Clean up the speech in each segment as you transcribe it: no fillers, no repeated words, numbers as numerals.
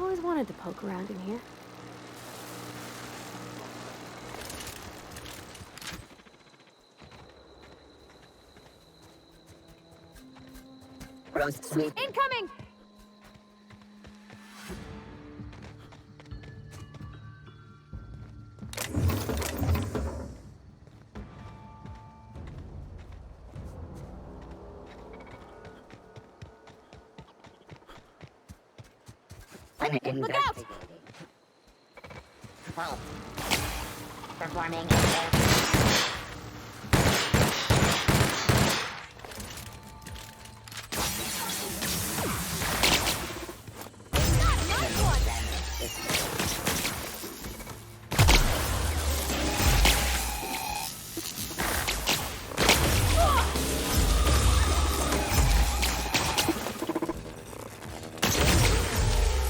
always wanted to poke around in here. Roast sweet. Incoming! Look out! Well, performing.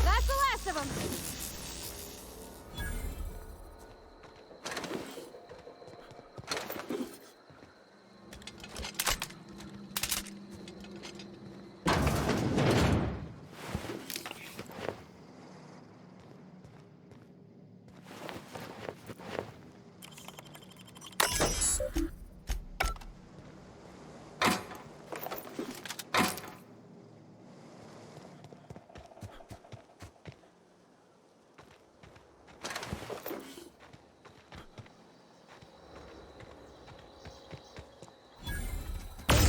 That's the last of them!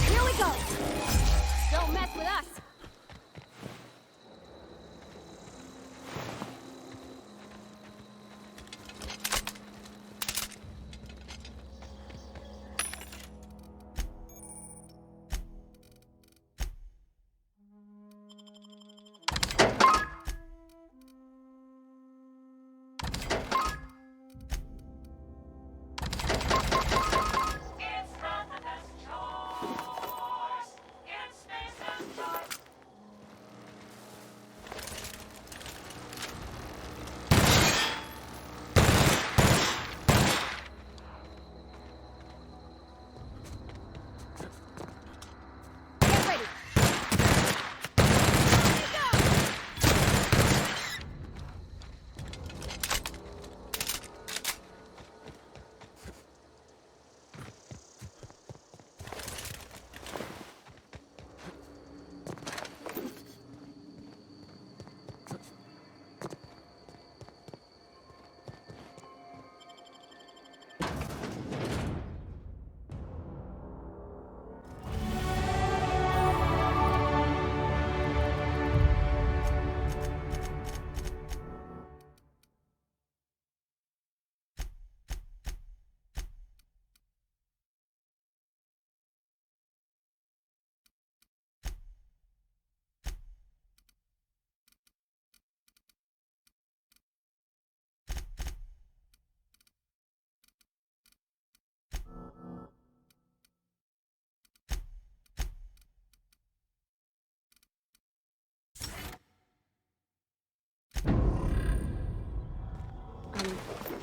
Here we go! Don't mess with us! It's not the best choice. It's space and time. Get ready!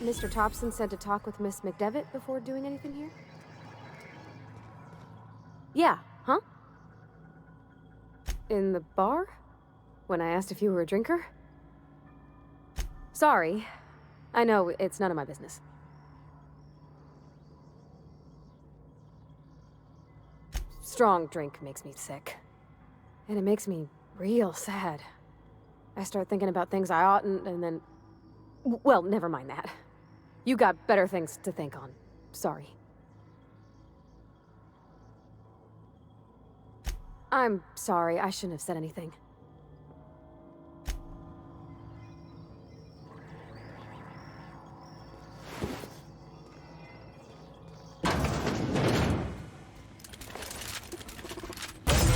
Mr. Thompson said to talk with Miss McDevitt before doing anything here? Yeah, huh? In the bar? When I asked if you were a drinker? Sorry. I know, it's none of my business. Strong drink makes me sick. And it makes me real sad. I start thinking about things I oughtn't, and then... Well, never mind that. You got better things to think on. Sorry. I'm sorry, I shouldn't have said anything.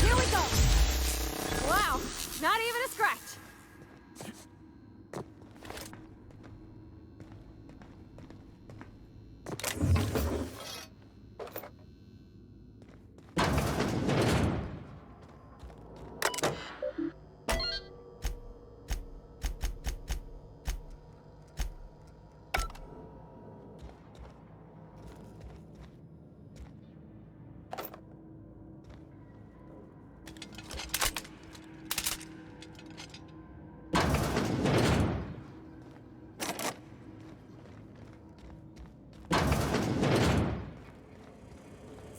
Here we go! Wow, not even a scratch!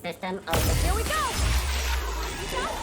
System open. Here we go! You got it.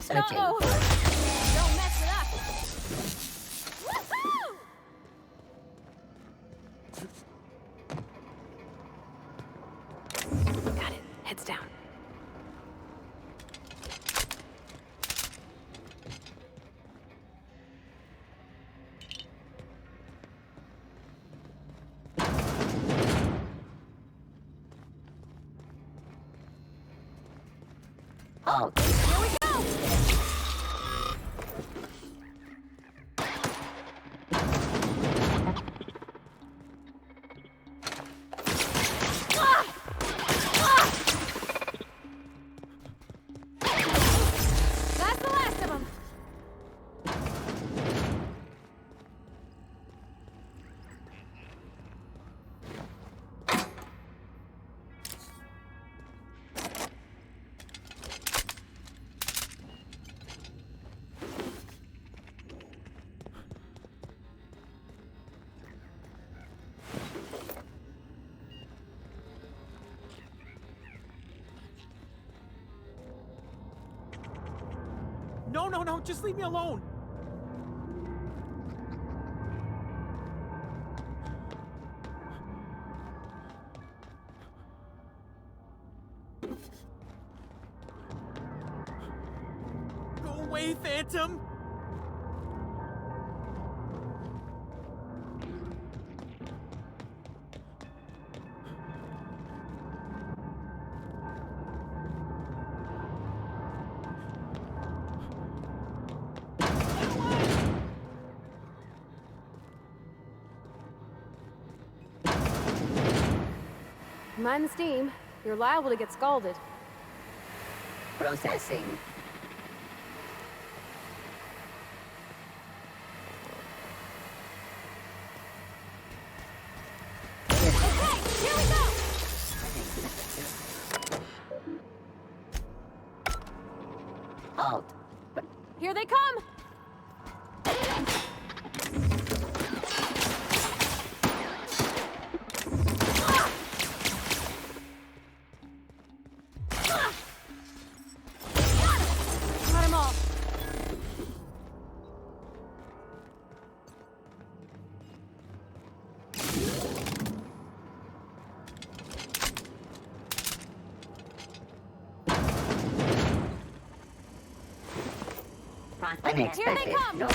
Searching. Uh-oh! Don't mess it up! Woohoo! Got it. Heads down. Halt. Here we go! That's the last of them. No, no, no, just leave me alone. Go away, Phantom. Mind the steam. You're liable to get scalded. Processing. Okay, here we go! Halt. Here they come! Got 'em all. Unexpected. Here they come. No.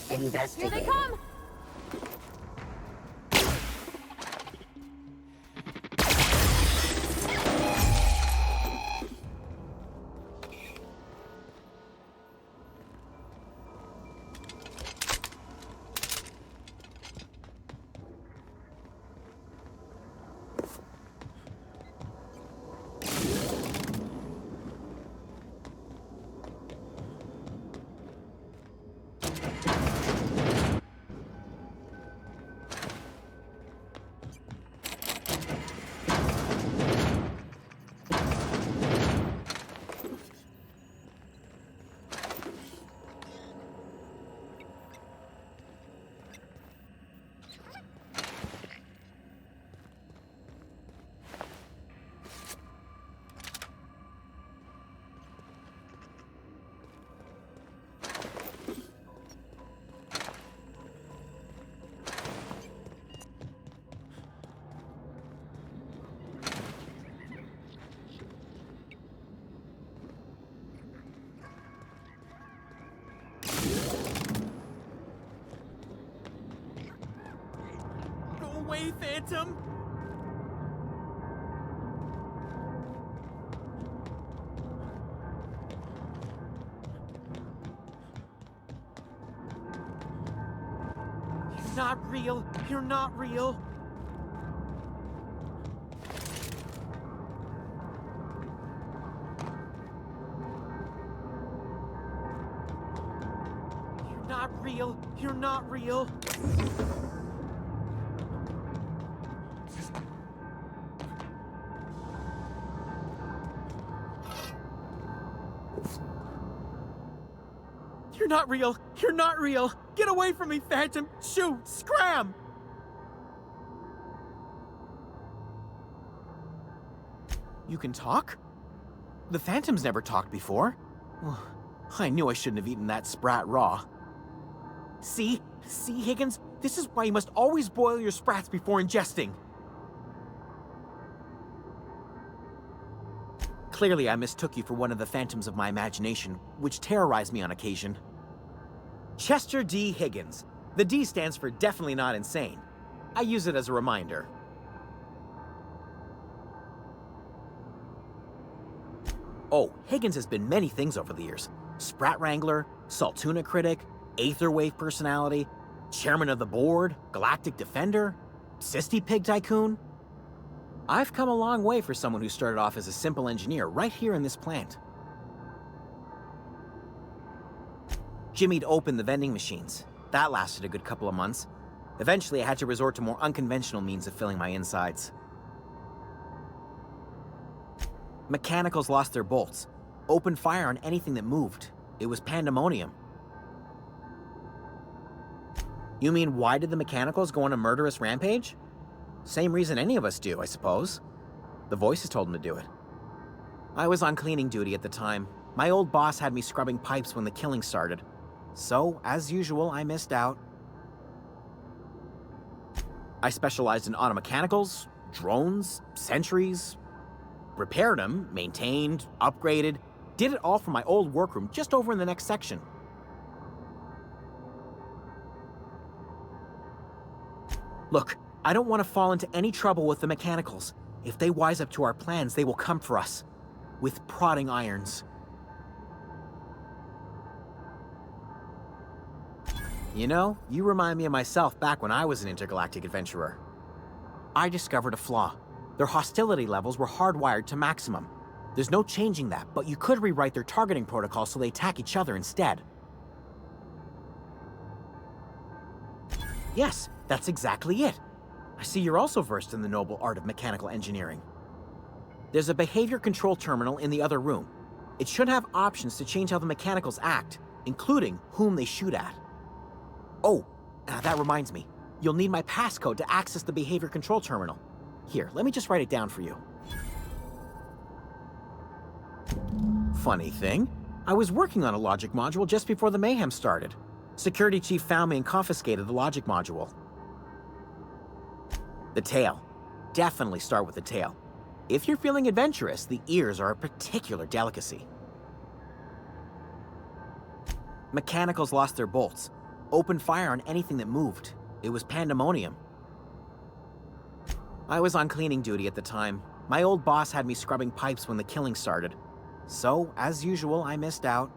Here Investigate. they come! away, Phantom! You're not real. You're not real. You're not real. You're not real. You're not real. You're not real. Get away from me, Phantom. Shoot. Scram. You can talk? The Phantom's never talked before. I knew I shouldn't have eaten that sprat raw. See? See, Higgins? This is why you must always boil your sprats before ingesting. Clearly, I mistook you for one of the phantoms of my imagination, which terrorize me on occasion. Chester D. Higgins. The D stands for definitely not insane. I use it as a reminder. Oh, Higgins has been many things over the years. Sprat Wrangler, Saltuna Critic, Aetherwave Personality, Chairman of the Board, Galactic Defender, Sisty Pig Tycoon. I've come a long way for someone who started off as a simple engineer right here in this plant. Jimmy'd opened the vending machines. That lasted a good couple of months. Eventually, I had to resort to more unconventional means of filling my insides. Mechanicals lost their bolts. Opened fire on anything that moved. It was pandemonium. You mean, why did the Mechanicals go on a murderous rampage? Same reason any of us do, I suppose. The voices told them to do it. I was on cleaning duty at the time. My old boss had me scrubbing pipes when the killing started. So, as usual, I missed out. I specialized in automechanicals, drones, sentries. Repaired them, maintained, upgraded. Did it all from my old workroom just over in the next section. Look, I don't want to fall into any trouble with the Mechanicals. If they wise up to our plans, they will come for us. With prodding irons. You know, you remind me of myself back when I was an intergalactic adventurer. I discovered a flaw. Their hostility levels were hardwired to maximum. There's no changing that, but you could rewrite their targeting protocol so they attack each other instead. Yes, that's exactly it. I see you're also versed in the noble art of mechanical engineering. There's a behavior control terminal in the other room. It should have options to change how the mechanicals act, including whom they shoot at. Oh, that reminds me. You'll need my passcode to access the behavior control terminal. Here, let me just write it down for you. Funny thing, I was working on a logic module just before the mayhem started. Security chief found me and confiscated the logic module. The tail. Definitely start with the tail. If you're feeling adventurous, the ears are a particular delicacy. Mechanicals lost their bolts. Opened fire on anything that moved. It was pandemonium. I was on cleaning duty at the time. My old boss had me scrubbing pipes when the killing started. So, as usual, I missed out.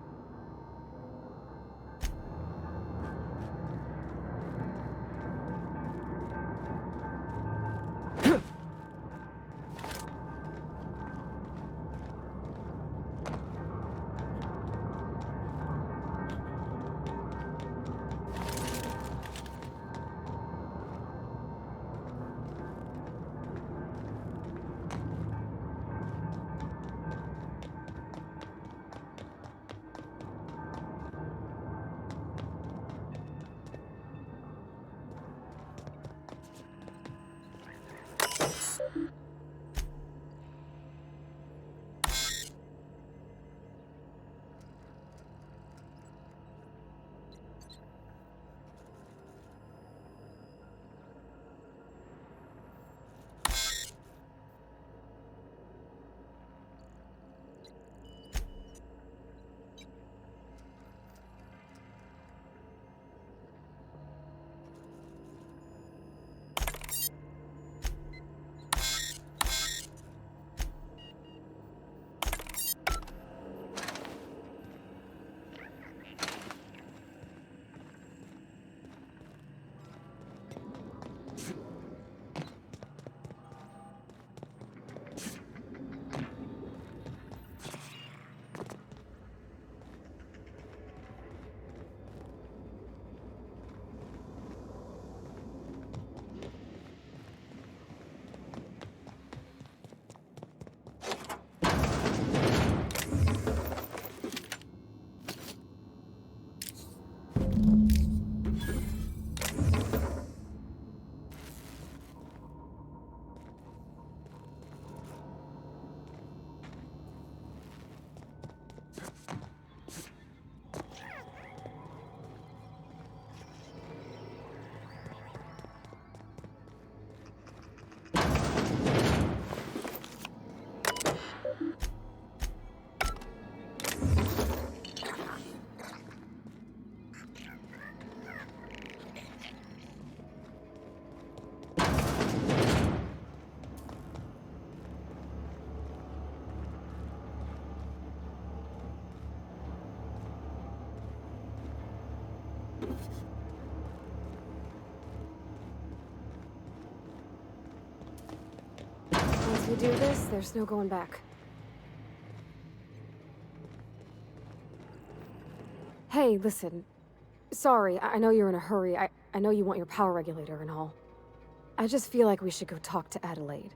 Once we do this, there's no going back. Hey, listen. Sorry, I know you're in a hurry. I know you want your power regulator and all. I just feel like we should go talk to Adelaide.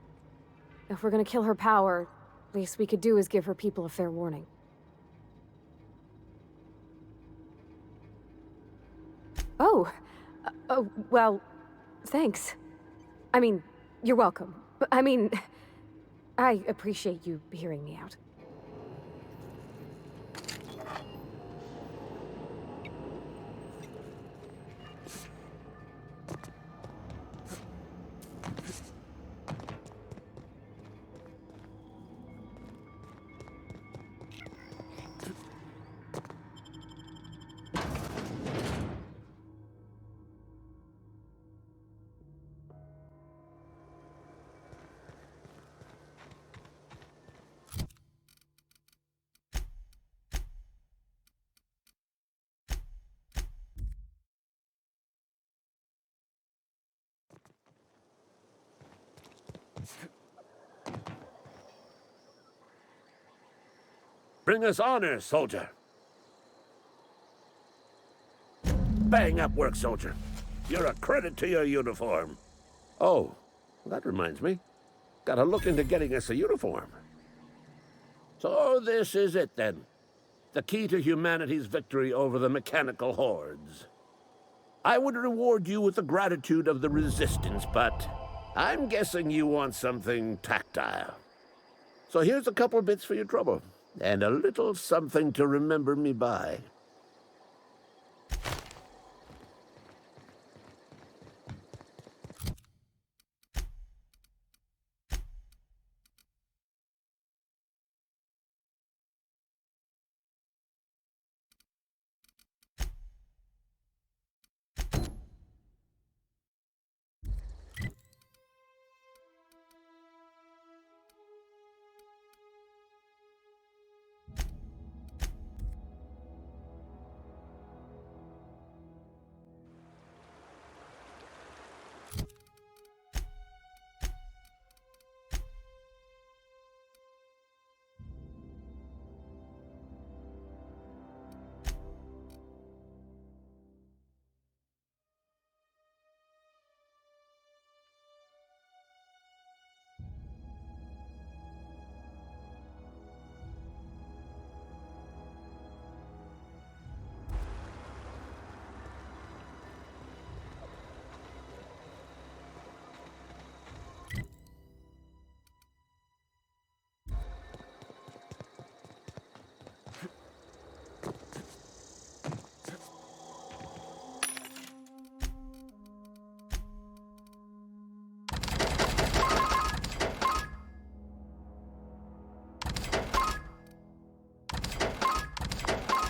If we're gonna kill her power, least we could do is give her people a fair warning. Oh, well, thanks. I mean, you're welcome. But I mean, I appreciate you hearing me out. Bring us honor, soldier. Bang up work, soldier. You're a credit to your uniform. Oh, that reminds me. Gotta look into getting us a uniform. So this is it, then. The key to humanity's victory over the mechanical hordes. I would reward you with the gratitude of the Resistance, but I'm guessing you want something tactile. So here's a couple bits for your trouble, and a little something to remember me by.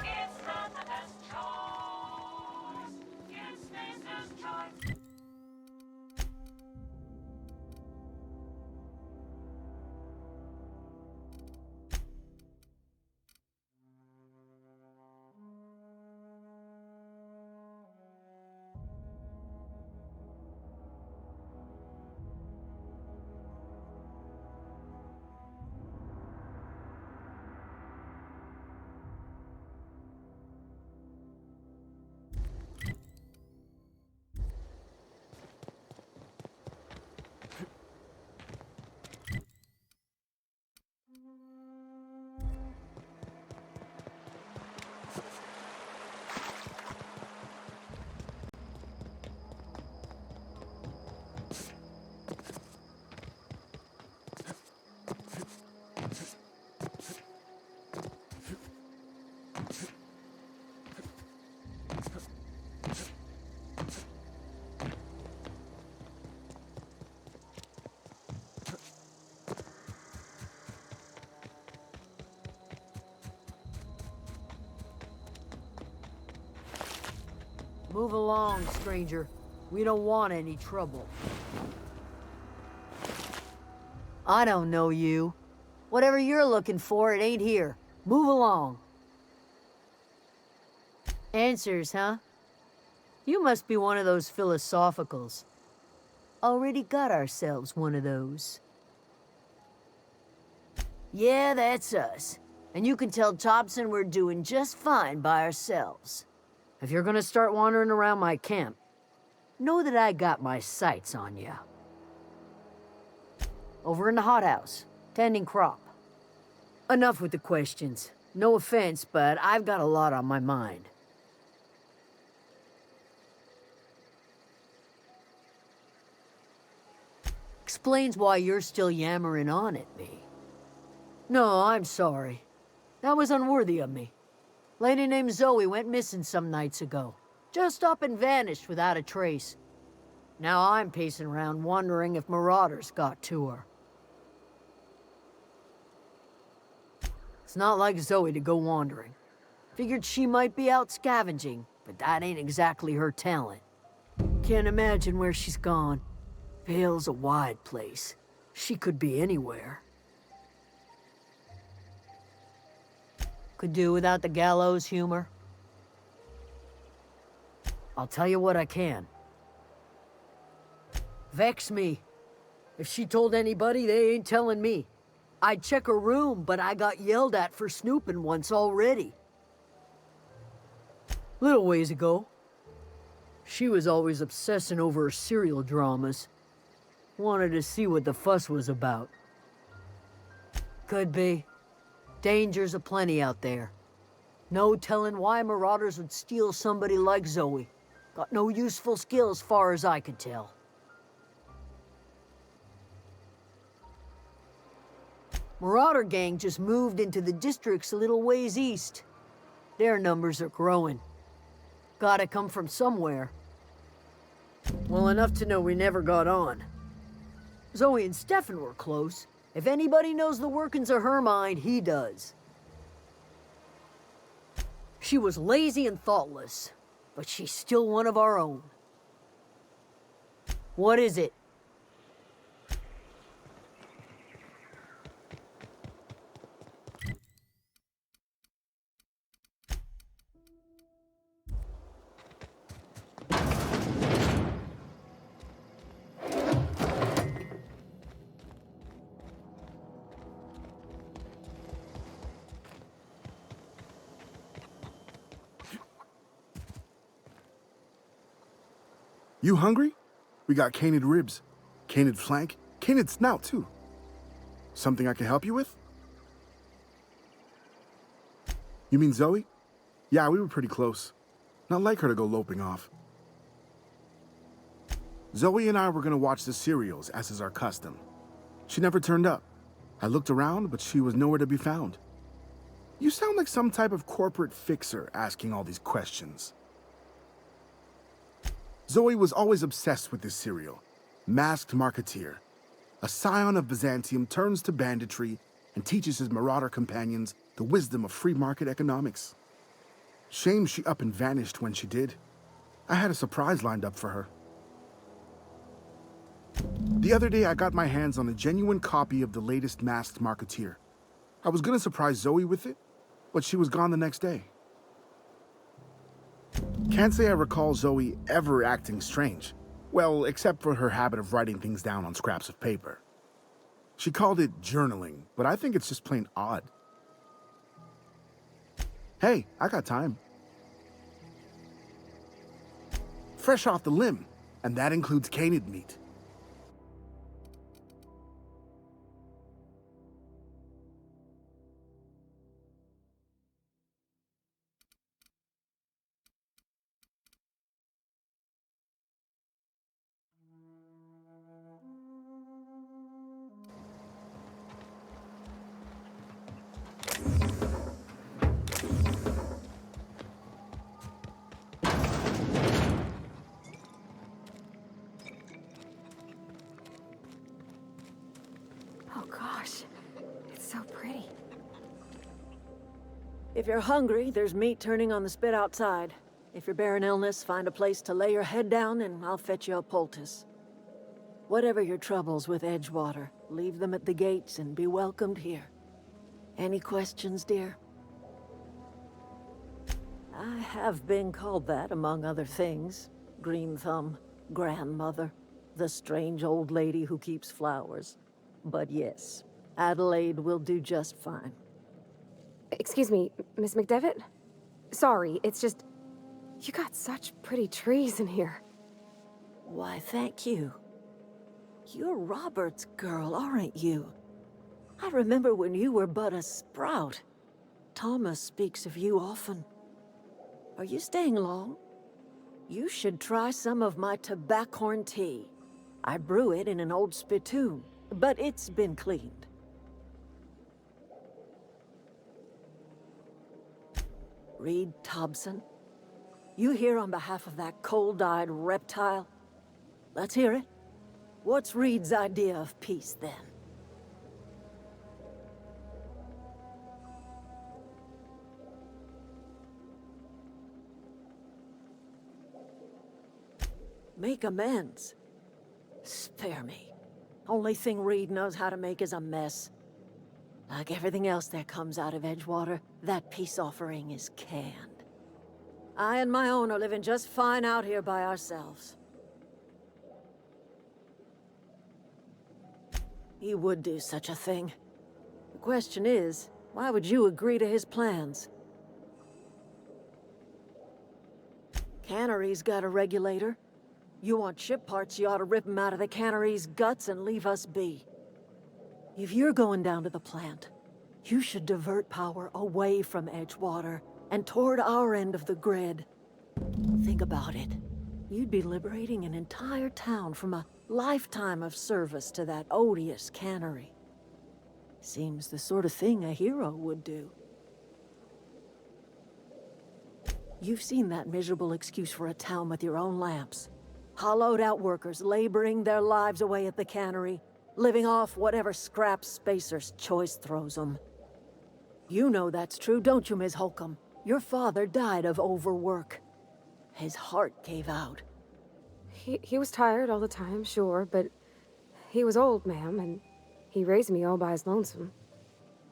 It's not the best choice. In space, there's choice. Move along, stranger. We don't want any trouble. I don't know you. Whatever you're looking for, it ain't here. Move along. Answers, huh? You must be one of those philosophicals. Already got ourselves one of those. Yeah, that's us. And you can tell Thompson we're doing just fine by ourselves. If you're gonna start wandering around my camp, know that I got my sights on you. Over in the hothouse, tending crop. Enough with the questions. No offense, but I've got a lot on my mind. Explains why you're still yammering on at me. No, I'm sorry. That was unworthy of me. Lady named Zoe went missing some nights ago. Just up and vanished without a trace. Now I'm pacing around wondering if marauders got to her. It's not like Zoe to go wandering. Figured she might be out scavenging, but that ain't exactly her talent. Can't imagine where she's gone. Vale's a wide place. She could be anywhere. Could do without the gallows humor. I'll tell you what I can. Vex me. If she told anybody, they ain't telling me. I'd check her room, but I got yelled at for snooping once already. Little ways ago. She was always obsessing over her serial dramas. Wanted to see what the fuss was about. Could be. Dangers aplenty out there. No telling why marauders would steal somebody like Zoe. Got no useful skills far as I could tell. Marauder gang just moved into the districts a little ways east. Their numbers are growing. Gotta come from somewhere. Well enough to know we never got on. Zoe and Stefan were close. If anybody knows the workings of her mind, he does. She was lazy and thoughtless, but she's still one of our own. What is it? You hungry? We got canid ribs, canid flank, canid snout too. Something I can help you with? You mean Zoe? Yeah, we were pretty close. Not like her to go loping off. Zoe and I were gonna watch the serials, as is our custom. She never turned up. I looked around, but she was nowhere to be found. You sound like some type of corporate fixer asking all these questions. Zoe was always obsessed with this serial, Masked Marketeer. A scion of Byzantium turns to banditry and teaches his marauder companions the wisdom of free market economics. Shame she up and vanished when she did. I had a surprise lined up for her. The other day I got my hands on a genuine copy of the latest Masked Marketeer. I was gonna surprise Zoe with it, but she was gone the next day. Can't say I recall Zoe ever acting strange. Well, except for her habit of writing things down on scraps of paper. She called it journaling, but I think it's just plain odd. Hey, I got time. Fresh off the limb, and that includes canid meat. Oh gosh, it's so pretty. If you're hungry, there's meat turning on the spit outside. If you're bearing illness, find a place to lay your head down and I'll fetch you a poultice. Whatever your troubles with Edgewater, leave them at the gates and be welcomed here. Any questions, dear? I have been called that, among other things. Green Thumb, grandmother, the strange old lady who keeps flowers. But yes, Adelaide will do just fine. Excuse me, Miss McDevitt? Sorry, it's just... You got such pretty trees in here. Why, thank you. You're Robert's girl, aren't you? I remember when you were but a sprout. Thomas speaks of you often. Are you staying long? You should try some of my tobaccorn tea. I brew it in an old spittoon, but it's been cleaned. Reed Thompson? You here on behalf of that cold-eyed reptile? Let's hear it. What's Reed's idea of peace, then? Make amends? Spare me. Only thing Reed knows how to make is a mess. Like everything else that comes out of Edgewater, that peace offering is canned. I and my own are living just fine out here by ourselves. He would do such a thing. The question is, why would you agree to his plans? Cannery's got a regulator. You want ship parts, you ought to rip 'em out of the cannery's guts and leave us be. If you're going down to the plant, you should divert power away from Edgewater and toward our end of the grid. Think about it. You'd be liberating an entire town from a lifetime of service to that odious cannery. Seems the sort of thing a hero would do. You've seen that miserable excuse for a town with your own lamps. Hollowed-out workers laboring their lives away at the cannery, living off whatever scrap Spacer's Choice throws them. You know that's true, don't you, Ms. Holcomb? Your father died of overwork. His heart gave out. He was tired all the time, sure, but he was old, ma'am, and he raised me all by his lonesome.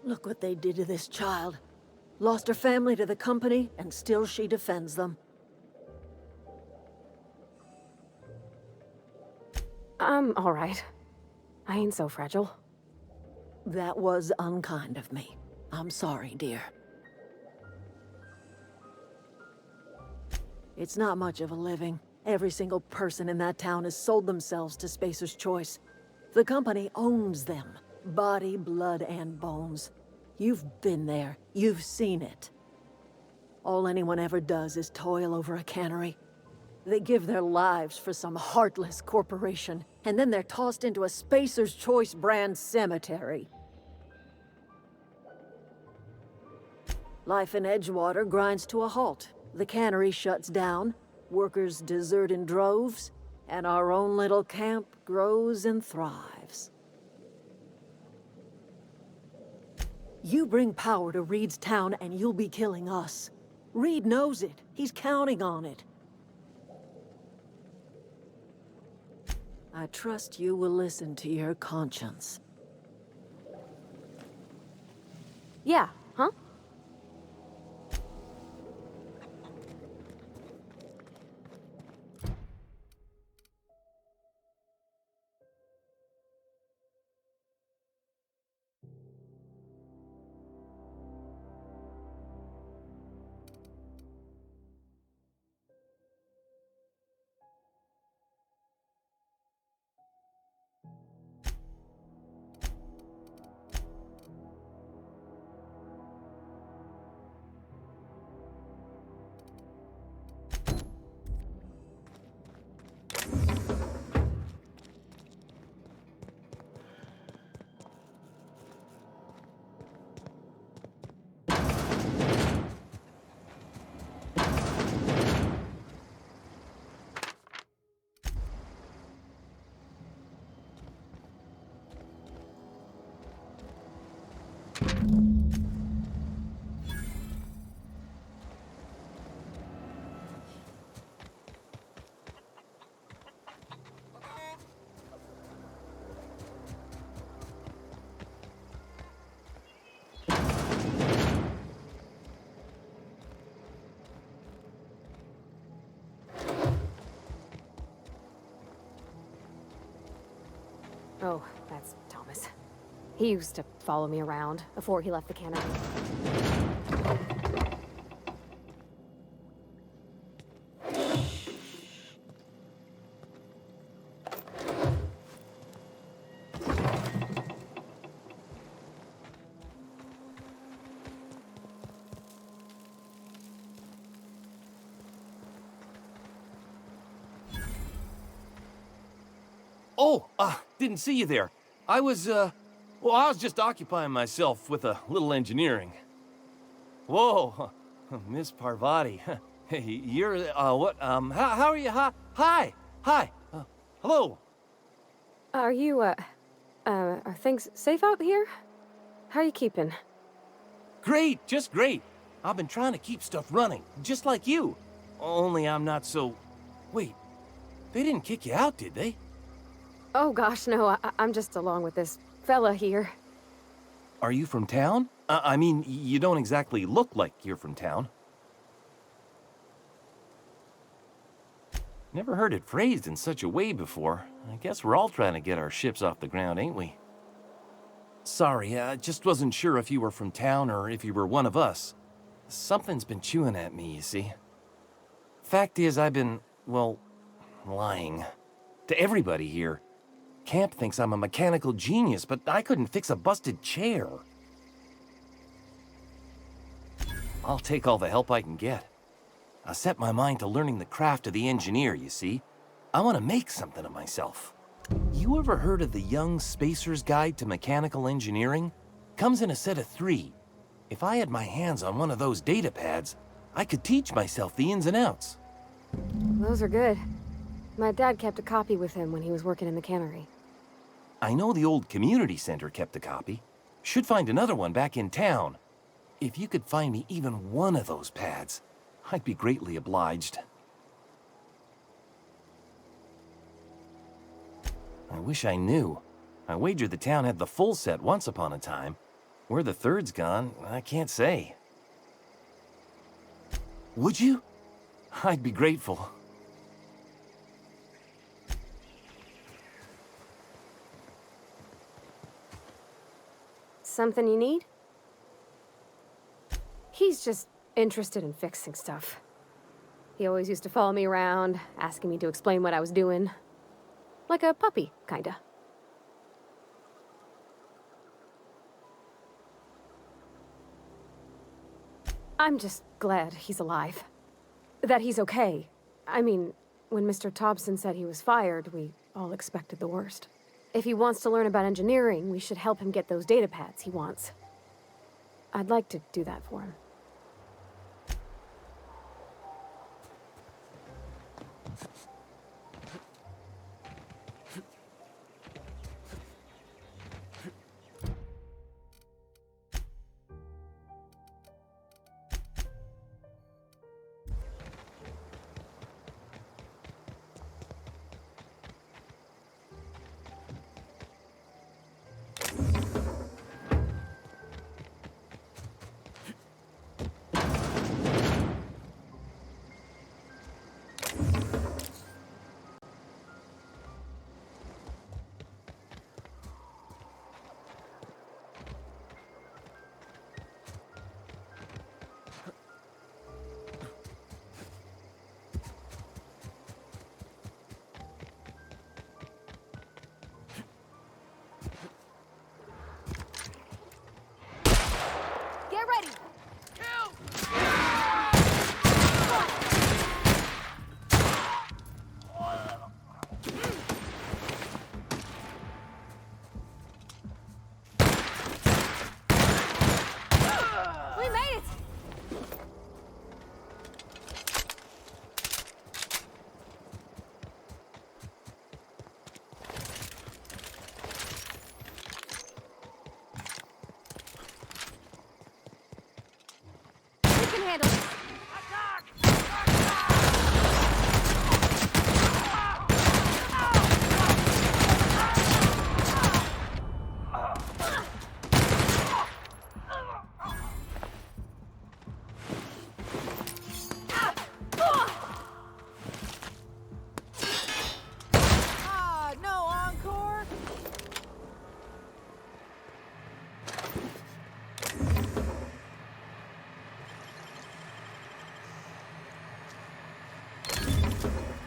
Look what they did to this child. Lost her family to the company, and still she defends them. I'm all right. I ain't so fragile. That was unkind of me. I'm sorry, dear. It's not much of a living. Every single person in that town has sold themselves to Spacer's Choice. The company owns them. Body, blood, and bones. You've been there. You've seen it. All anyone ever does is toil over a cannery. They give their lives for some heartless corporation, and then they're tossed into a Spacer's Choice brand cemetery. Life in Edgewater grinds to a halt. The cannery shuts down, workers desert in droves, and our own little camp grows and thrives. You bring power to Reed's town and you'll be killing us. Reed knows it. He's counting on it. I trust you will listen to your conscience. Yeah, huh? Oh, that's Thomas. He used to follow me around before he left the cannery. Oh, didn't see you there. I was just occupying myself with a little engineering. Whoa, Miss Parvati. Hey, you're, what, how are you? Hi, hello. Are you, are things safe out here? How are you keeping? Great, just great. I've been trying to keep stuff running, just like you. Only I'm not so... Wait, they didn't kick you out, did they? Oh gosh, no, I'm just along with this fella here. Are you from town? I mean, you don't exactly look like you're from town. Never heard it phrased in such a way before. I guess we're all trying to get our ships off the ground, ain't we? Sorry, I just wasn't sure if you were from town or if you were one of us. Something's been chewing at me, you see. Fact is, I've been, well, lying. To everybody here. Camp thinks I'm a mechanical genius, but I couldn't fix a busted chair. I'll take all the help I can get. I set my mind to learning the craft of the engineer, you see. I want to make something of myself. You ever heard of the Young Spacer's Guide to Mechanical Engineering? Comes in a set of 3. If I had my hands on one of those data pads, I could teach myself the ins and outs. Those are good. My dad kept a copy with him when he was working in the cannery. I know the old community center kept a copy. Should find another one back in town. If you could find me even one of those pads, I'd be greatly obliged. I wish I knew. I wager the town had the full set once upon a time. Where the third's gone, I can't say. Would you? I'd be grateful. Something you need? He's just interested in fixing stuff. He always used to follow me around, asking me to explain what I was doing. Like a puppy, kinda. I'm just glad he's alive. That he's okay. I mean, when Mr. Thompson said he was fired, we all expected the worst. If he wants to learn about engineering, we should help him get those data pads he wants. I'd like to do that for him.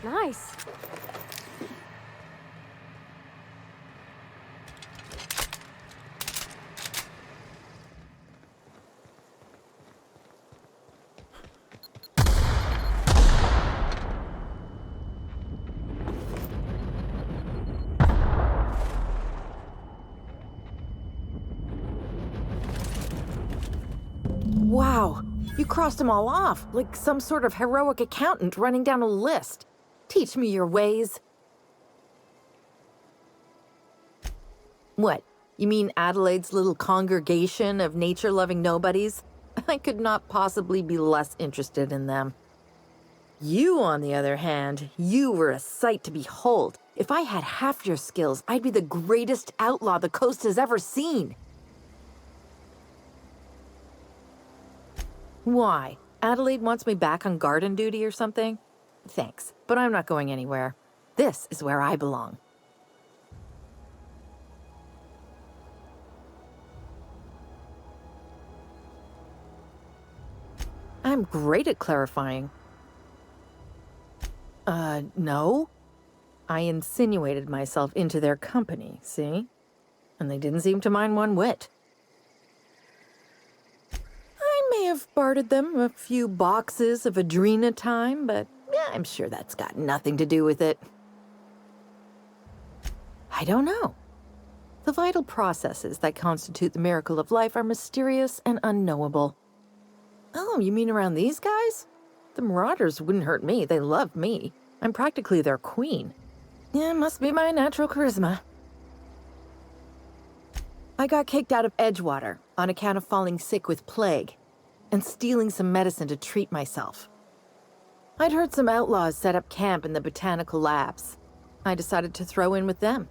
Nice. Wow, you crossed them all off, like some sort of heroic accountant running down a list. Teach me your ways. What, you mean Adelaide's little congregation of nature-loving nobodies? I could not possibly be less interested in them. You, on the other hand, you were a sight to behold. If I had half your skills, I'd be the greatest outlaw the coast has ever seen. Why? Adelaide wants me back on garden duty or something? Thanks, but I'm not going anywhere. This is where I belong. I'm great at clarifying. No. I insinuated myself into their company, see? And they didn't seem to mind one whit. I may have bartered them a few boxes of Adrena time, but yeah, I'm sure that's got nothing to do with it. I don't know. The vital processes that constitute the miracle of life are mysterious and unknowable. Oh, you mean around these guys? The Marauders wouldn't hurt me. They love me. I'm practically their queen. Yeah, must be my natural charisma. I got kicked out of Edgewater on account of falling sick with plague and stealing some medicine to treat myself. I'd heard some outlaws set up camp in the botanical labs. I decided to throw in with them,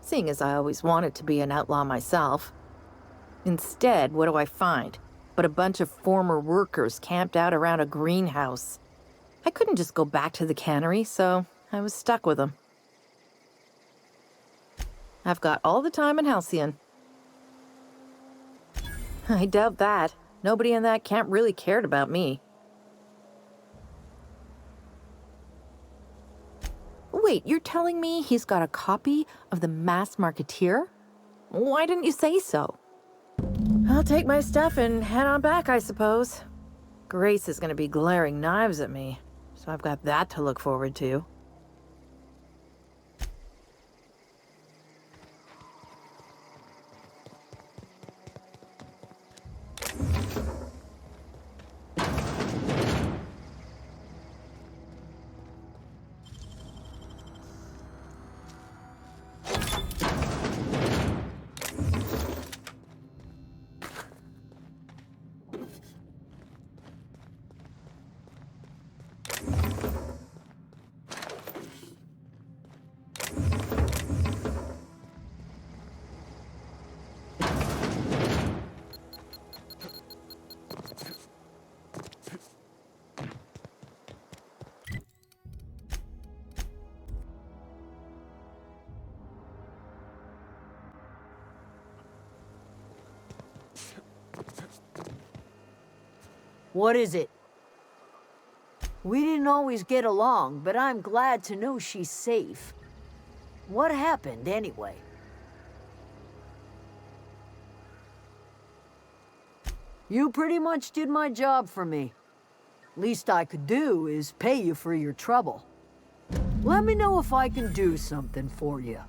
seeing as I always wanted to be an outlaw myself. Instead, what do I find but a bunch of former workers camped out around a greenhouse? I couldn't just go back to the cannery, so I was stuck with them. I've got all the time in Halcyon. I doubt that. Nobody in that camp really cared about me. Wait, you're telling me he's got a copy of the Masked Marketeer? Why didn't you say so? I'll take my stuff and head on back, I suppose. Grace is gonna be glaring knives at me, so I've got that to look forward to. What is it? We didn't always get along, but I'm glad to know she's safe. What happened, anyway? You pretty much did my job for me. Least I could do is pay you for your trouble. Let me know if I can do something for you.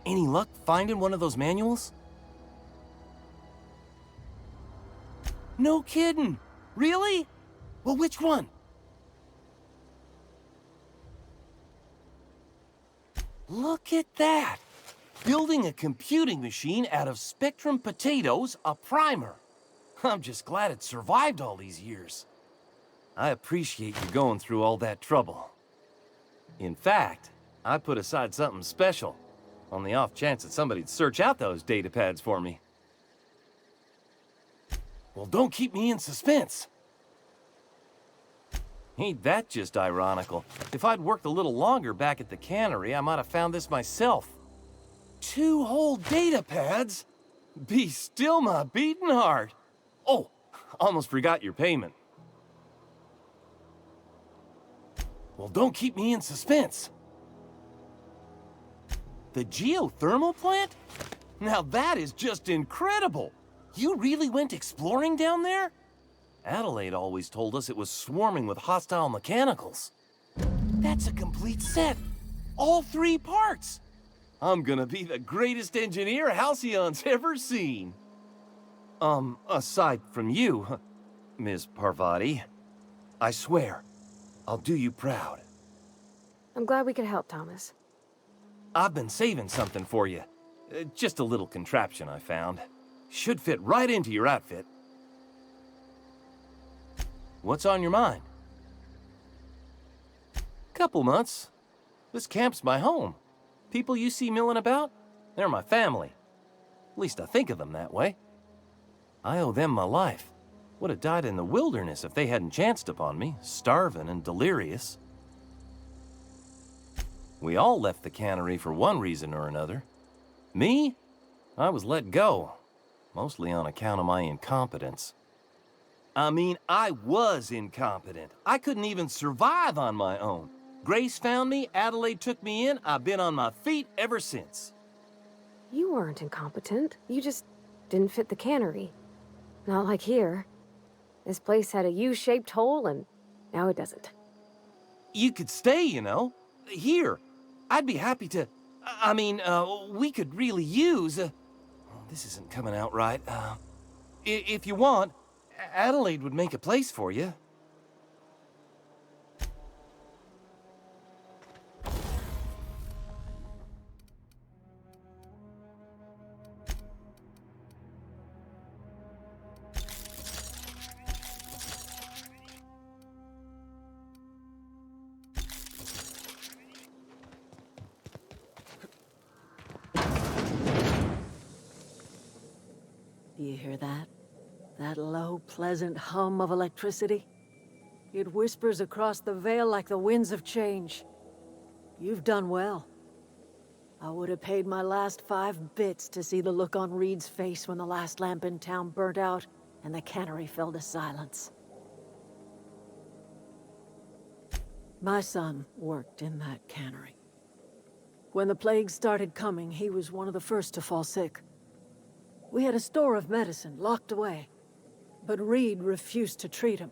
Any luck finding one of those manuals? No kidding! Really? Well, which one? Look at that! Building a computing machine out of Spectrum potatoes, a primer. I'm just glad it survived all these years. I appreciate you going through all that trouble. In fact, I put aside something special, on the off chance that somebody'd search out those data pads for me. Well, don't keep me in suspense. Ain't that just ironical? If I'd worked a little longer back at the cannery, I might have found this myself. 2 whole data pads? Be still my beating heart. Oh, almost forgot your payment. Well, don't keep me in suspense. The geothermal plant? Now that is just incredible! You really went exploring down there? Adelaide always told us it was swarming with hostile mechanicals. That's a complete set! All 3 parts! I'm gonna be the greatest engineer Halcyon's ever seen! Aside from you, Ms. Parvati, I swear, I'll do you proud. I'm glad we could help, Thomas. I've been saving something for you. Just a little contraption I found. Should fit right into your outfit. What's on your mind? Couple months. This camp's my home. People you see milling about, they're my family. At least I think of them that way. I owe them my life. Would have died in the wilderness if they hadn't chanced upon me, starving and delirious. We all left the cannery for one reason or another. Me? I was let go, mostly on account of my incompetence. I mean, I was incompetent. I couldn't even survive on my own. Grace found me, Adelaide took me in, I've been on my feet ever since. You weren't incompetent. You just didn't fit the cannery. Not like here. This place had a U-shaped hole, and now it doesn't. You could stay, you know. Here. I'd be happy to... I mean, we could really use... this isn't coming out right. If you want, Adelaide would make a place for you. Do you hear that? That low, pleasant hum of electricity? It whispers across the Vale like the winds of change. You've done well. I would have paid my last 5 bits to see the look on Reed's face when the last lamp in town burnt out and the cannery fell to silence. My son worked in that cannery. When the plague started coming, he was one of the first to fall sick. We had a store of medicine locked away, but Reed refused to treat him.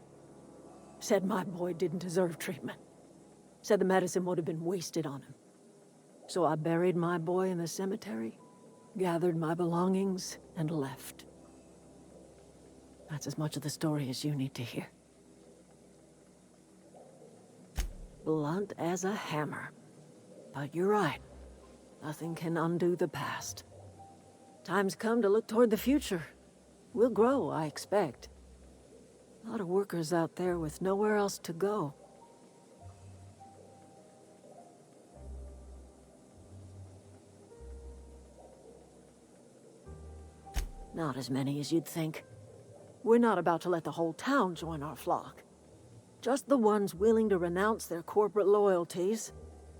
Said my boy didn't deserve treatment. Said the medicine would have been wasted on him. So I buried my boy in the cemetery, gathered my belongings, and left. That's as much of the story as you need to hear. Blunt as a hammer. But you're right. Nothing can undo the past. Time's come to look toward the future. We'll grow, I expect. A lot of workers out there with nowhere else to go. Not as many as you'd think. We're not about to let the whole town join our flock. Just the ones willing to renounce their corporate loyalties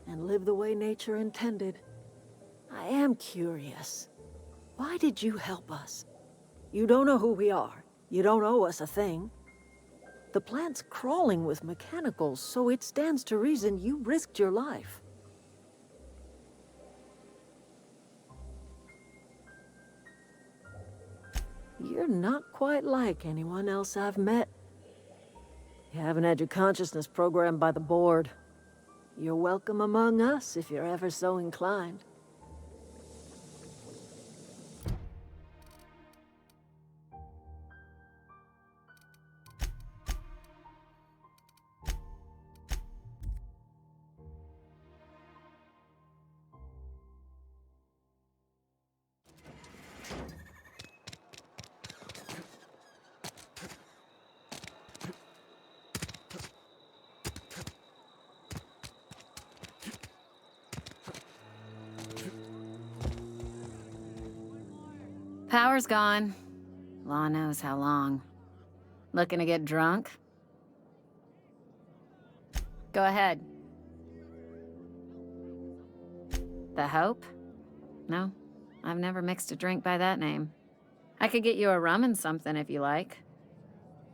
and live the way nature intended. I am curious. Why did you help us? You don't know who we are. You don't owe us a thing. The plant's crawling with mechanicals, so it stands to reason you risked your life. You're not quite like anyone else I've met. You haven't had your consciousness programmed by the board. You're welcome among us if you're ever so inclined. Power's gone. Law knows how long. Looking to get drunk? Go ahead. The Hope? No, I've never mixed a drink by that name. I could get you a rum and something if you like.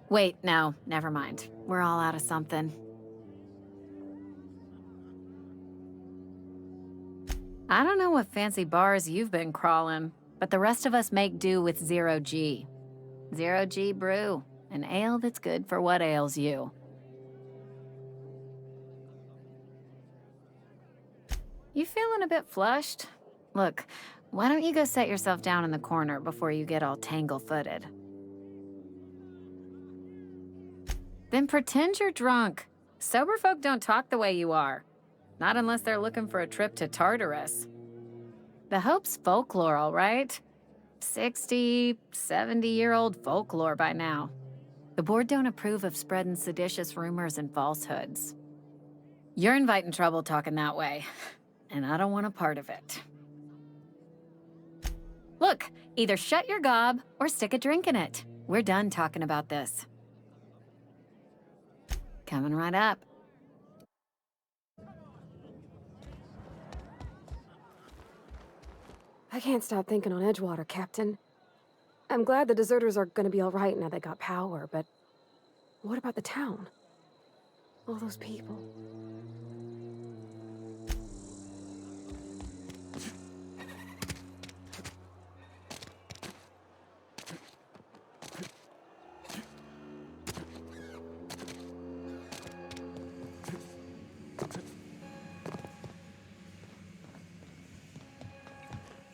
Wait, no, never mind. We're all out of something. I don't know what fancy bars you've been crawling, but the rest of us make do with Zero G. Zero G Brew, an ale that's good for what ails you. You feeling a bit flushed? Look, why don't you go set yourself down in the corner before you get all tangle-footed? Then pretend you're drunk. Sober folk don't talk the way you are. Not unless they're looking for a trip to Tartarus. The Hope's folklore, all right? 60, 70-year-old folklore by now. The board don't approve of spreading seditious rumors and falsehoods. You're inviting trouble talking that way, and I don't want a part of it. Look, either shut your gob or stick a drink in it. We're done talking about this. Coming right up. I can't stop thinking on Edgewater, Captain. I'm glad the deserters are gonna be all right now they got power, but what about the town? All those people.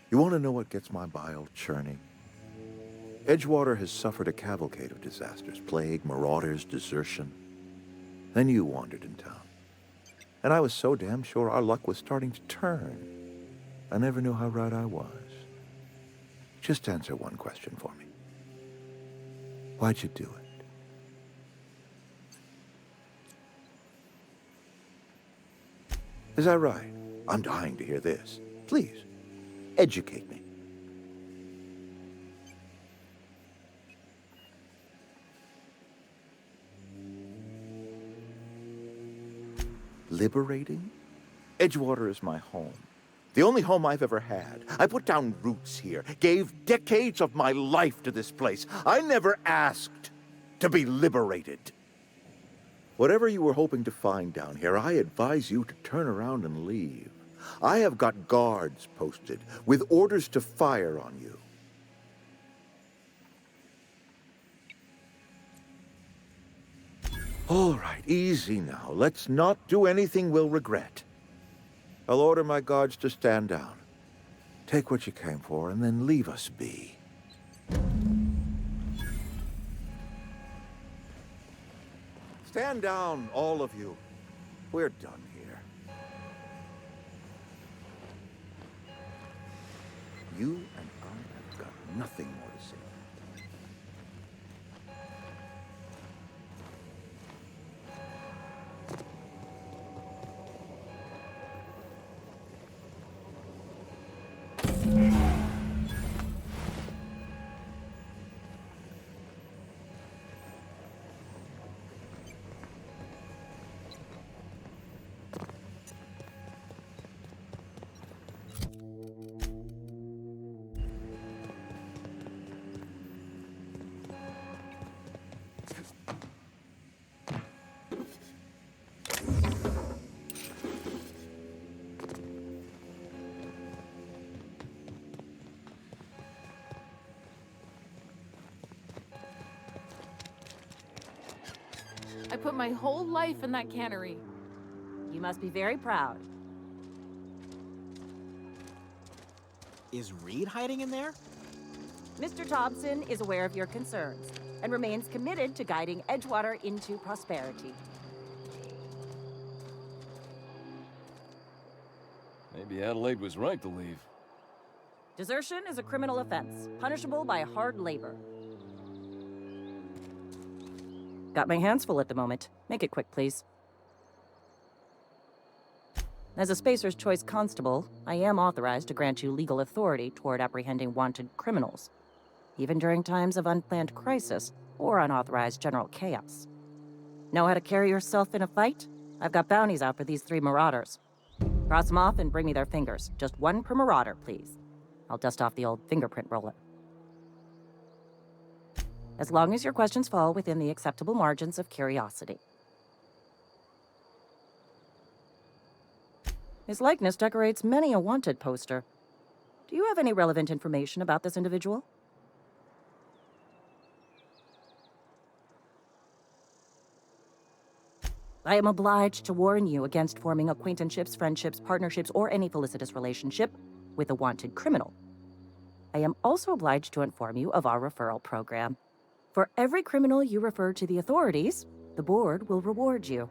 You want to know what gets my bile churning? Edgewater has suffered a cavalcade of disasters. Plague, marauders, desertion. Then you wandered in town. And I was so damn sure our luck was starting to turn. I never knew how right I was. Just answer one question for me. Why'd you do it? Is that right? I'm dying to hear this. Please, educate me. Liberating? Edgewater is my home. The only home I've ever had. I put down roots here, gave decades of my life to this place. I never asked to be liberated. Whatever you were hoping to find down here, I advise you to turn around and leave. I have got guards posted with orders to fire on you. All right, easy now. Let's not do anything we'll regret. I'll order my guards to stand down. Take what you came for, and then leave us be. Stand down, all of you. We're done here. You and I have got nothing more to say. I put my whole life in that cannery. You must be very proud. Is Reed hiding in there? Mr. Thompson is aware of your concerns and remains committed to guiding Edgewater into prosperity. Maybe Adelaide was right to leave. Desertion is a criminal offense, punishable by hard labor. Got my hands full at the moment. Make it quick, please. As a Spacer's Choice Constable, I am authorized to grant you legal authority toward apprehending wanted criminals, even during times of unplanned crisis or unauthorized general chaos. Know how to carry yourself in a fight? I've got bounties out for these 3 marauders. Cross them off and bring me their fingers. Just 1 per marauder, please. I'll dust off the old fingerprint roller. As long as your questions fall within the acceptable margins of curiosity. His likeness decorates many a wanted poster. Do you have any relevant information about this individual? I am obliged to warn you against forming acquaintanceships, friendships, partnerships, or any felicitous relationship with a wanted criminal. I am also obliged to inform you of our referral program. For every criminal you refer to the authorities, the board will reward you.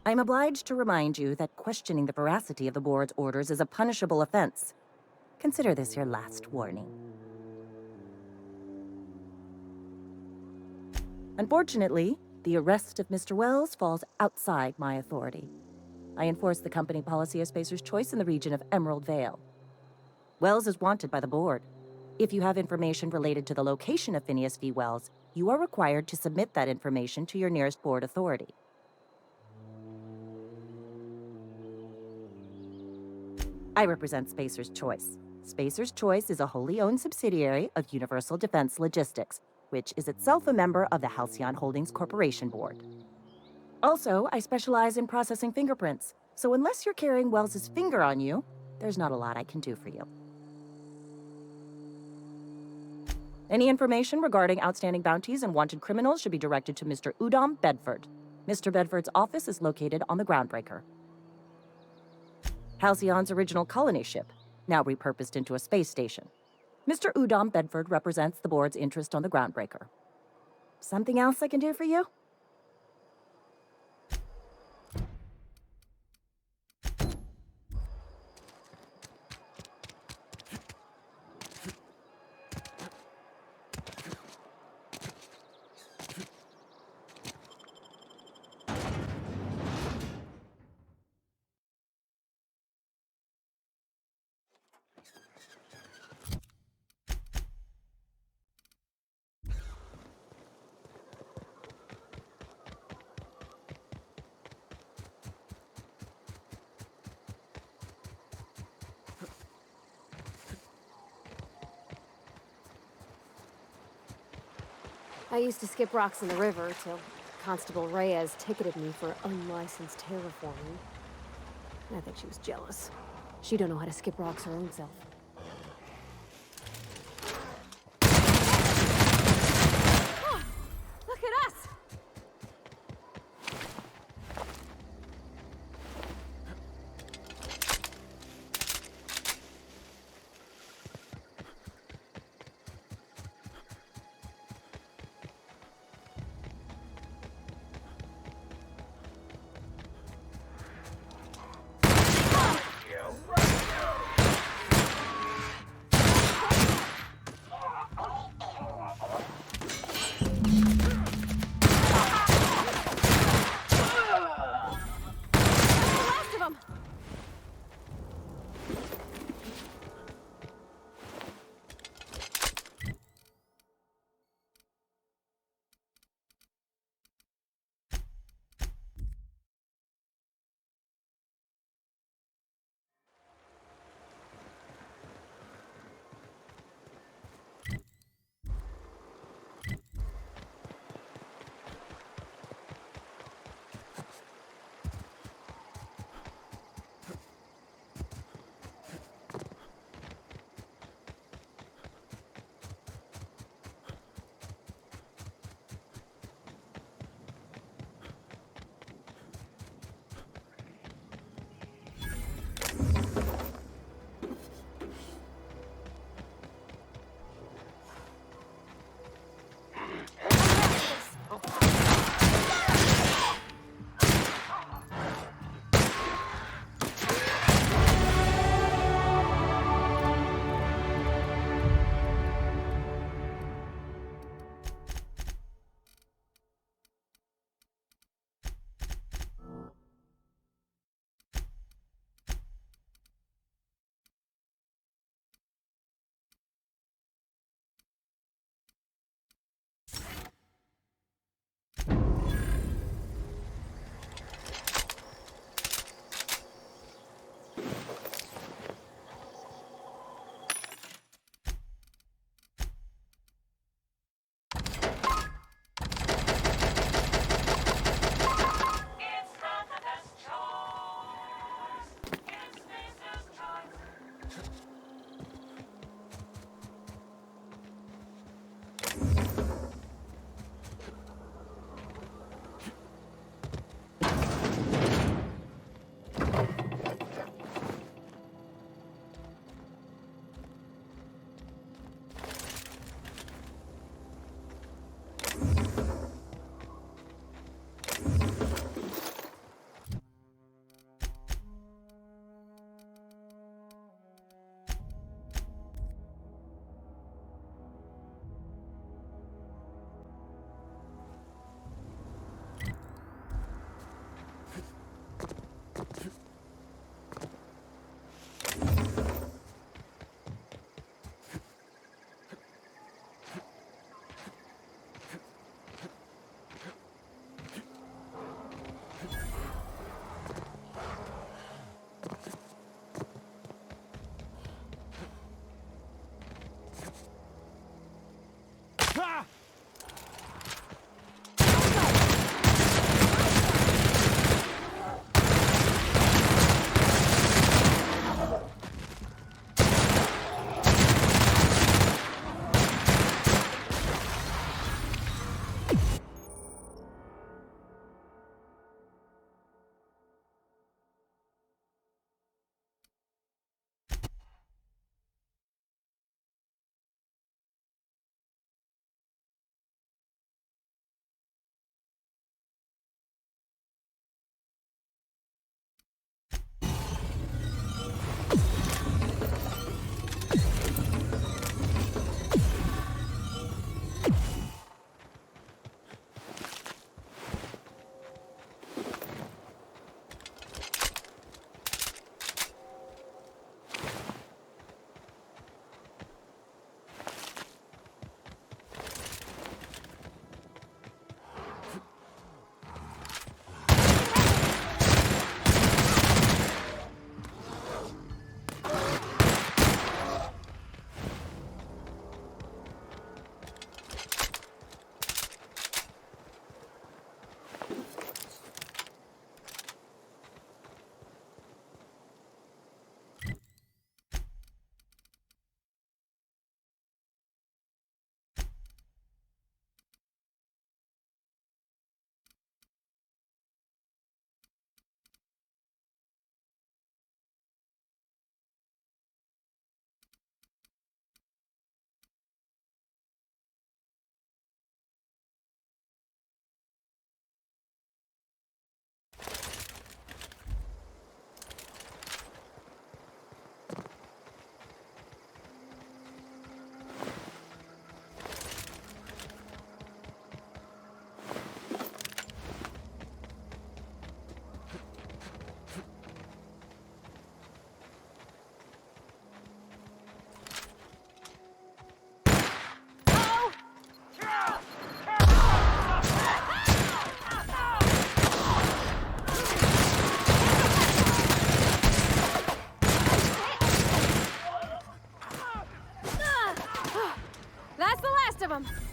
I am obliged to remind you that questioning the veracity of the board's orders is a punishable offense. Consider this your last warning. Unfortunately, the arrest of Mr. Wells falls outside my authority. I enforce the company policy of Spacer's Choice in the region of Emerald Vale. Wells is wanted by the board. If you have information related to the location of Phineas V. Wells, you are required to submit that information to your nearest board authority. I represent Spacer's Choice. Spacer's Choice is a wholly owned subsidiary of Universal Defense Logistics, which is itself a member of the Halcyon Holdings Corporation Board. Also, I specialize in processing fingerprints, so unless you're carrying Wells's finger on you, there's not a lot I can do for you. Any information regarding outstanding bounties and wanted criminals should be directed to Mr. Udom Bedford. Mr. Bedford's office is located on the Groundbreaker. Halcyon's original colony ship, now repurposed into a space station. Mr. Udom Bedford represents the board's interest on the Groundbreaker. Something else I can do for you? I used to skip rocks in the river till Constable Reyes ticketed me for unlicensed terraforming. I think she was jealous. She don't know how to skip rocks her own self. Oh, look at us! of them.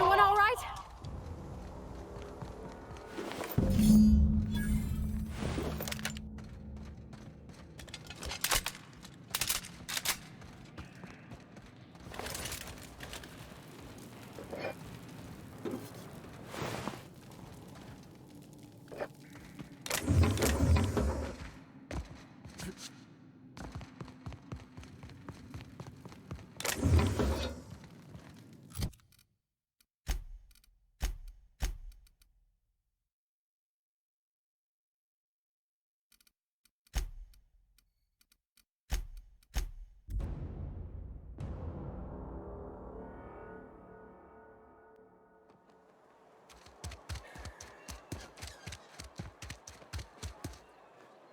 Everyone all right?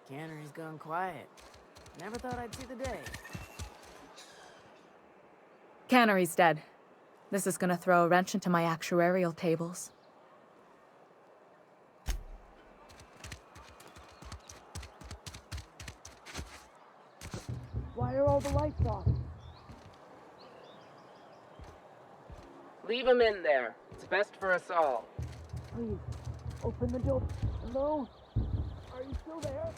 Cannery's gone quiet. Never thought I'd see the day. Cannery's dead. This is gonna throw a wrench into my actuarial tables. Why are all the lights off? Leave him in there. It's best for us all. Please, open the door. Hello? Are you still there?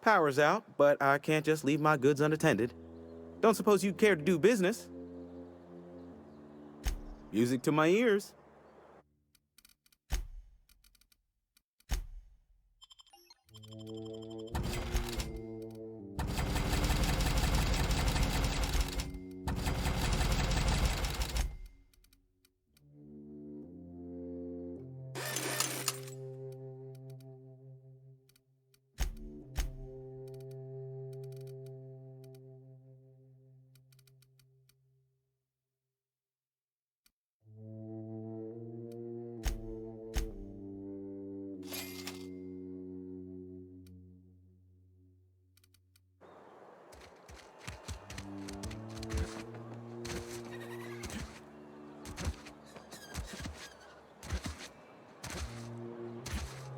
Power's out, but I can't just leave my goods unattended. Don't suppose you'd care to do business? Music to my ears.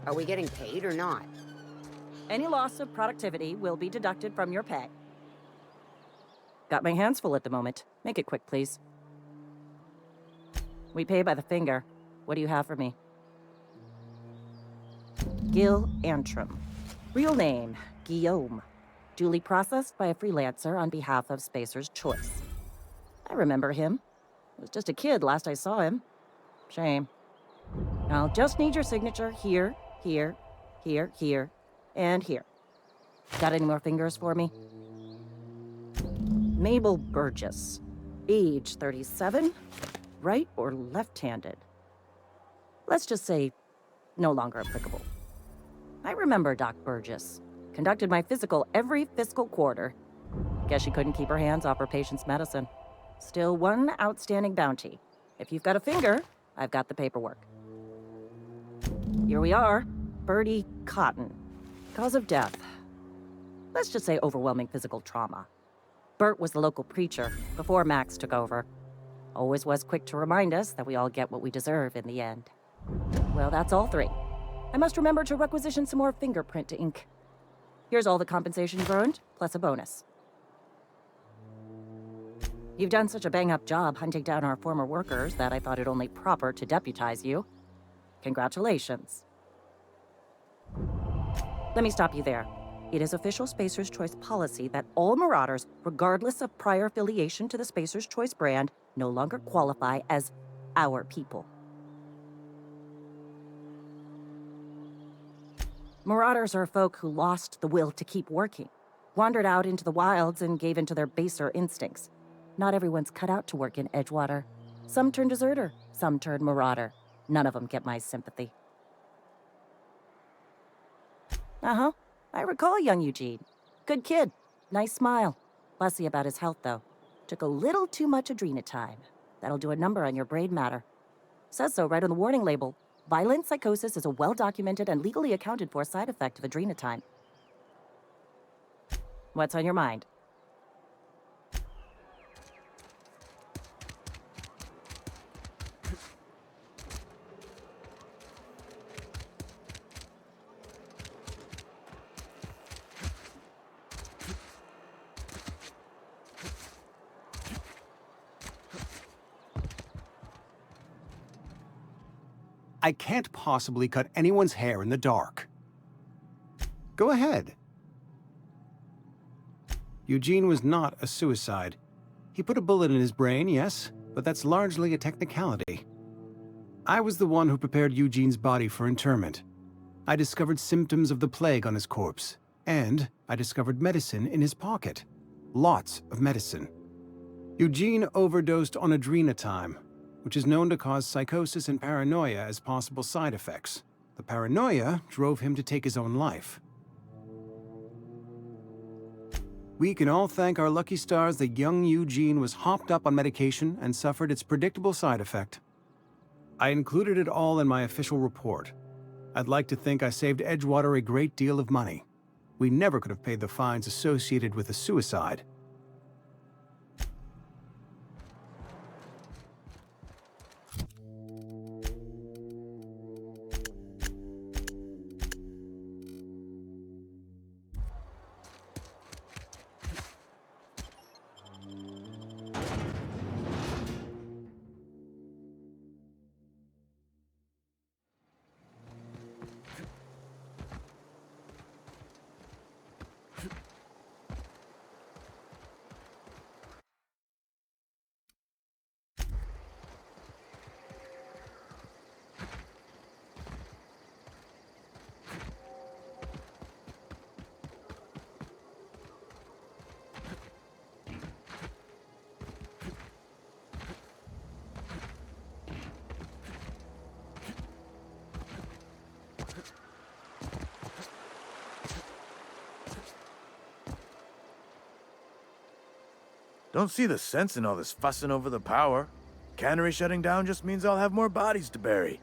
Are we getting paid or not? Any loss of productivity will be deducted from your pay. Got my hands full at the moment. Make it quick, please. We pay by the finger. What do you have for me? Gil Antrim. Real name, Guillaume. Duly processed by a freelancer on behalf of Spacer's Choice. I remember him. Was just a kid last I saw him. Shame. I'll just need your signature here, here, here, here, and here. Got any more fingers for me? Mabel Burgess. Age 37. Right or left-handed? Let's just say no longer applicable. I remember Doc Burgess. Conducted my physical every fiscal quarter. Guess she couldn't keep her hands off her patient's medicine. Still one outstanding bounty. If you've got a finger, I've got the paperwork. Here we are. Bertie Cotton. Cause of death. Let's just say overwhelming physical trauma. Bert was the local preacher before Max took over. Always was quick to remind us that we all get what we deserve in the end. Well, that's all three. I must remember to requisition some more fingerprint ink. Here's all the compensation you've earned, plus a bonus. You've done such a bang-up job hunting down our former workers that I thought it only proper to deputize you. Congratulations. Let me stop you there. It is official Spacer's Choice policy that all Marauders, regardless of prior affiliation to the Spacer's Choice brand, no longer qualify as our people. Marauders are folk who lost the will to keep working, wandered out into the wilds and gave into their baser instincts. Not everyone's cut out to work in Edgewater. Some turn deserter, some turn marauder. None of them get my sympathy. Uh-huh. I recall young Eugene. Good kid. Nice smile. Fussy about his health, though. Took a little too much adrenatime. That'll do a number on your brain matter. Says so right on the warning label. Violent psychosis is a well-documented and legally accounted for side effect of adrenatime. What's on your mind? I can't possibly cut anyone's hair in the dark. Go ahead. Eugene was not a suicide. He put a bullet in his brain, yes, but that's largely a technicality. I was the one who prepared Eugene's body for interment. I discovered symptoms of the plague on his corpse, and I discovered medicine in his pocket. Lots of medicine. Eugene overdosed on adrenatime, which is known to cause psychosis and paranoia as possible side effects. The paranoia drove him to take his own life. We can all thank our lucky stars that young Eugene was hopped up on medication and suffered its predictable side effect. I included it all in my official report. I'd like to think I saved Edgewater a great deal of money. We never could have paid the fines associated with a suicide. Don't see the sense in all this fussing over the power. Cannery shutting down just means I'll have more bodies to bury.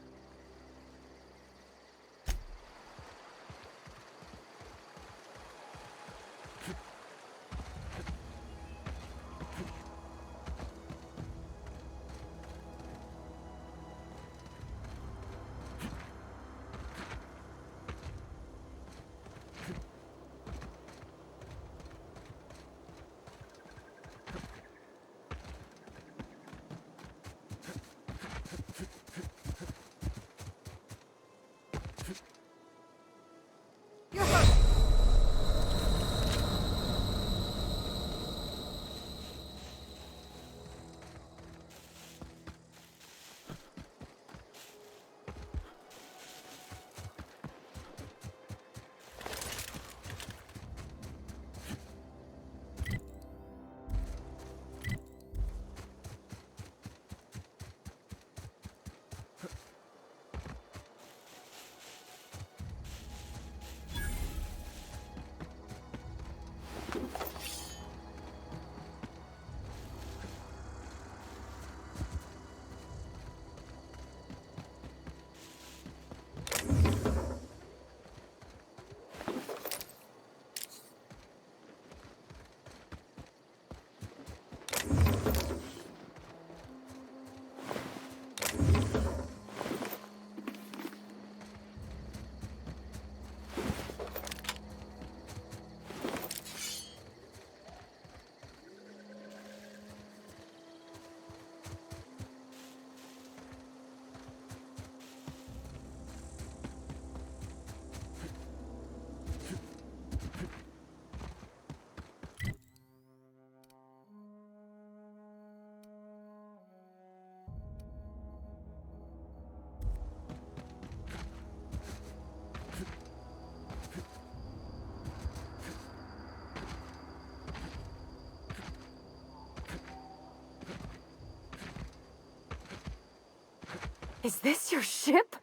Is this your ship?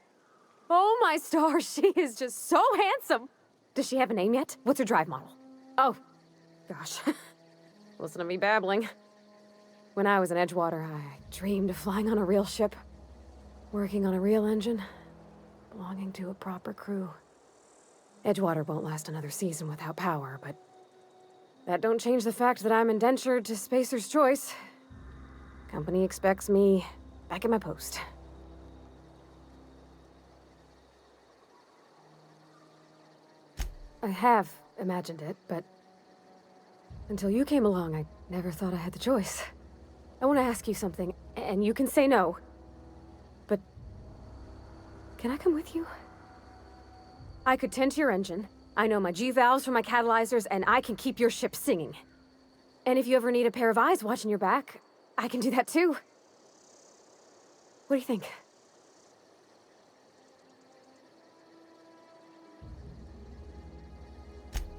Oh my stars, she is just so handsome. Does she have a name yet? What's her drive model? Oh, gosh. Listen to me babbling. When I was in Edgewater, I dreamed of flying on a real ship, working on a real engine, belonging to a proper crew. Edgewater won't last another season without power, but that don't change the fact that I'm indentured to Spacer's Choice. Company expects me back at my post. I have imagined it, but until you came along, I never thought I had the choice. I want to ask you something, and you can say no. But can I come with you? I could tend to your engine. I know my G-valves for my catalyzers, and I can keep your ship singing. And if you ever need a pair of eyes watching your back, I can do that too. What do you think?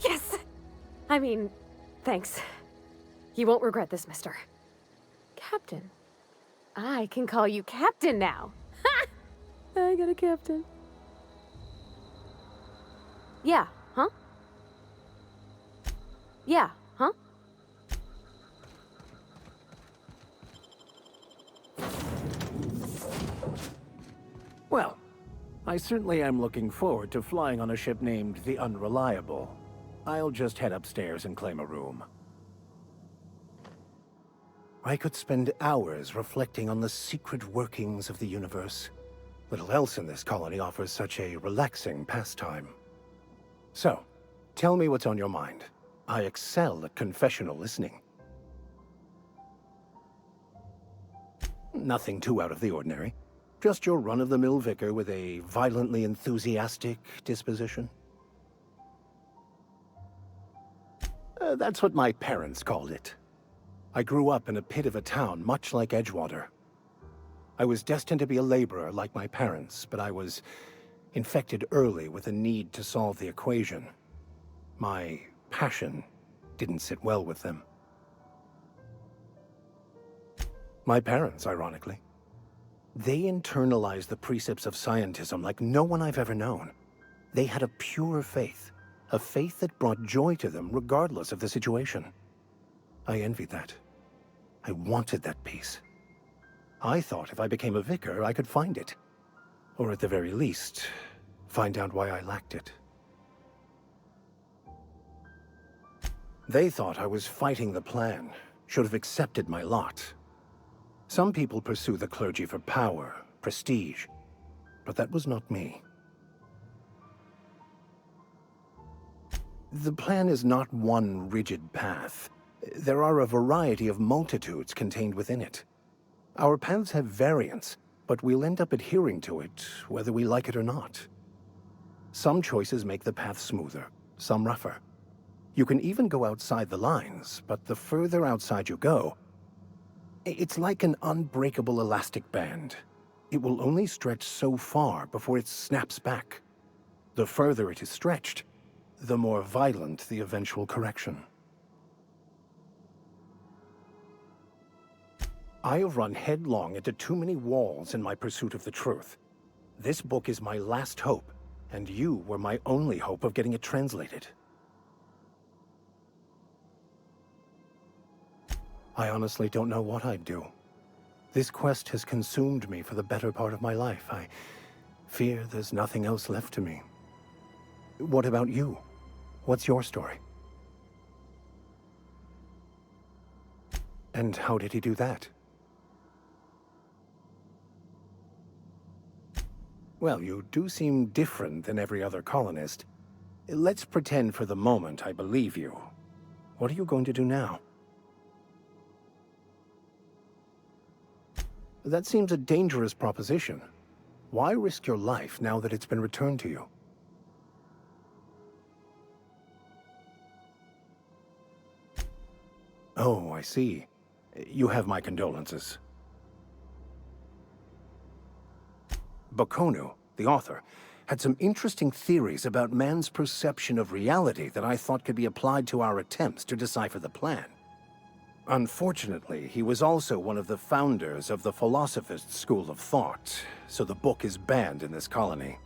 Yes! I mean, thanks. You won't regret this, mister. Captain. I can call you Captain now. Ha! I got a captain. Yeah, huh? Yeah, huh? Well, I certainly am looking forward to flying on a ship named the Unreliable. I'll just head upstairs and claim a room. I could spend hours reflecting on the secret workings of the universe. Little else in this colony offers such a relaxing pastime. So, tell me what's on your mind. I excel at confessional listening. Nothing too out of the ordinary. Just your run-of-the-mill vicar with a violently enthusiastic disposition. That's what my parents called it. I grew up in a pit of a town much like Edgewater. I was destined to be a laborer like my parents, but I was infected early with a need to solve the equation. My passion didn't sit well with them. My parents, ironically. They internalized the precepts of scientism like no one I've ever known. They had a pure faith, a faith that brought joy to them regardless of the situation. I envied that. I wanted that peace. I thought if I became a vicar, I could find it. Or at the very least, find out why I lacked it. They thought I was fighting the plan, should have accepted my lot. Some people pursue the clergy for power, prestige, but that was not me. The plan is not one rigid path. There are a variety of multitudes contained within it. Our paths have variance, but we'll end up adhering to it, whether we like it or not. Some choices make the path smoother, some rougher. You can even go outside the lines, but the further outside you go, it's like an unbreakable elastic band. It will only stretch so far before it snaps back. The further it is stretched, the more violent the eventual correction. I have run headlong into too many walls in my pursuit of the truth. This book is my last hope, and you were my only hope of getting it translated. I honestly don't know what I'd do. This quest has consumed me for the better part of my life. I fear there's nothing else left to me. What about you? What's your story? And how did he do that? Well, you do seem different than every other colonist. Let's pretend for the moment I believe you. What are you going to do now? That seems a dangerous proposition. Why risk your life now that it's been returned to you? Oh, I see. You have my condolences. Bakonu, the author, had some interesting theories about man's perception of reality that I thought could be applied to our attempts to decipher the plan. Unfortunately, he was also one of the founders of the Philosophist School of Thought, so the book is banned in this colony.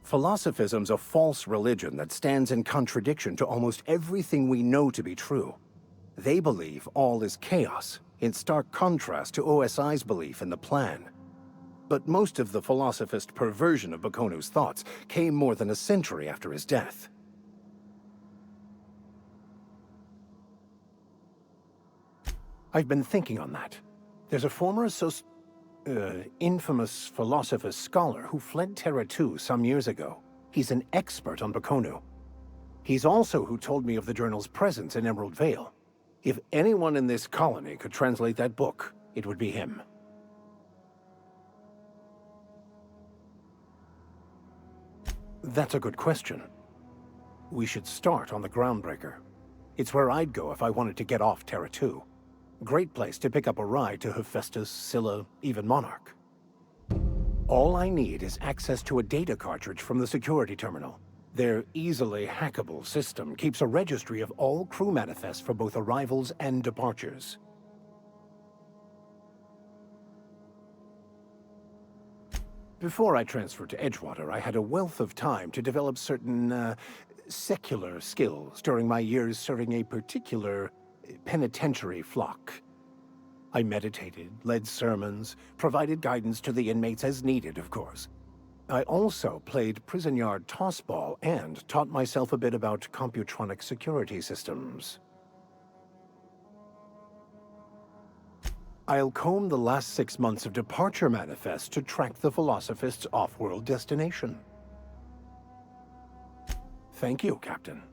Philosophism's a false religion that stands in contradiction to almost everything we know to be true. They believe all is chaos, in stark contrast to OSI's belief in the plan. But most of the philosophist perversion of Bakonu's thoughts came more than a century after his death. I've been thinking on that. There's a former infamous Philosophist scholar who fled Terra 2 some years ago. He's an expert on Bakonu. He's also who told me of the journal's presence in Emerald Vale. If anyone in this colony could translate that book, it would be him. That's a good question. We should start on the Groundbreaker. It's where I'd go if I wanted to get off Terra 2. Great place to pick up a ride to Hephaestus, Scylla, even Monarch. All I need is access to a data cartridge from the security terminal. Their easily hackable system keeps a registry of all crew manifests for both arrivals and departures. Before I transferred to Edgewater, I had a wealth of time to develop certain, secular skills during my years serving a particular penitentiary flock. I meditated, led sermons, provided guidance to the inmates as needed, of course. I also played prison yard tossball and taught myself a bit about computronic security systems. I'll comb the last 6 months of departure manifests to track the Philosophist's off-world destination. Thank you, Captain.